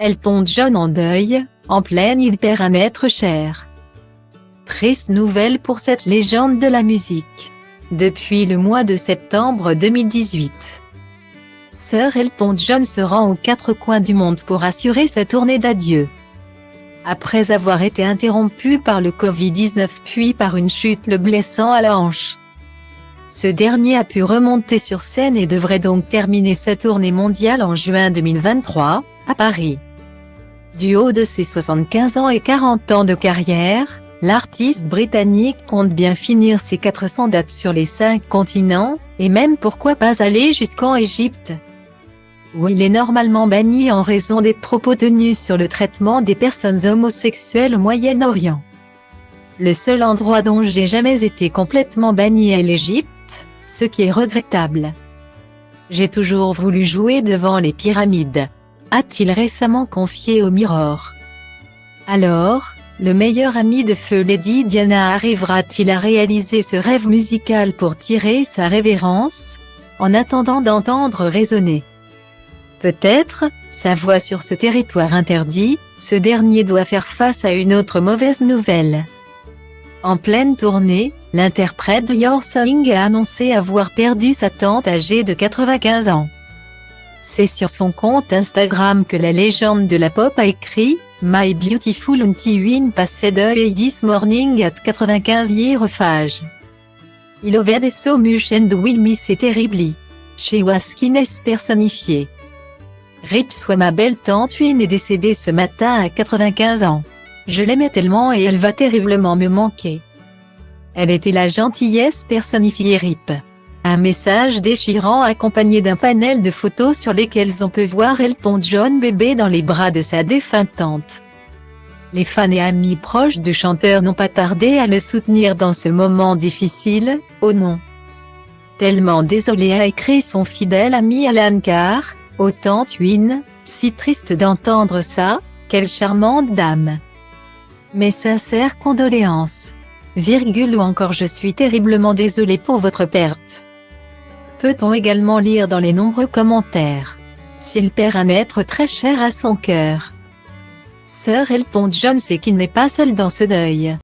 Elton John en deuil, en pleine il perd un être cher. Triste nouvelle pour cette légende de la musique. Depuis le mois de septembre 2018, Sir Elton John se rend aux quatre coins du monde pour assurer sa tournée d'adieu. Après avoir été interrompu par le Covid-19 puis par une chute le blessant à la hanche, ce dernier a pu remonter sur scène et devrait donc terminer sa tournée mondiale en juin 2023, à Paris. Du haut de ses 75 ans et 40 ans de carrière, l'artiste britannique compte bien finir ses 400 dates sur les 5 continents, et même pourquoi pas aller jusqu'en Égypte, où il est normalement banni en raison des propos tenus sur le traitement des personnes homosexuelles au Moyen-Orient. Le seul endroit dont j'ai jamais été complètement banni est l'Égypte, ce qui est regrettable. J'ai toujours voulu jouer devant les pyramides, a-t-il récemment confié au Mirror. Alors, le meilleur ami de feu Lady Diana arrivera-t-il à réaliser ce rêve musical pour tirer sa révérence, en attendant d'entendre résonner peut-être sa voix sur ce territoire interdit, ce dernier doit faire face à une autre mauvaise nouvelle. En pleine tournée, l'interprète de Your Song a annoncé avoir perdu sa tante âgée de 95 ans. C'est sur son compte Instagram que la légende de la pop a écrit « My beautiful auntie Win passed away this morning at 95 years age. I loved so much and will miss her terribly. She was kindness personnifiée. Rip soit ma belle tante Win est décédée ce matin à 95 ans. Je l'aimais tellement et elle va terriblement me manquer. Elle était la gentillesse personnifiée Rip. » Un message déchirant accompagné d'un panel de photos sur lesquelles on peut voir Elton John bébé dans les bras de sa défunte tante. Les fans et amis proches du chanteur n'ont pas tardé à le soutenir dans ce moment difficile. « Oh non. Tellement désolé » a écrit son fidèle ami Alan Carr. « Oh tante Win, si triste d'entendre ça, quelle charmante dame. Mes sincères condoléances. Ou encore je suis terriblement désolé pour votre perte. » Peut-on également lire dans les nombreux commentaires. S'il perd un être très cher à son cœur, Sir Elton John sait qu'il n'est pas seul dans ce deuil.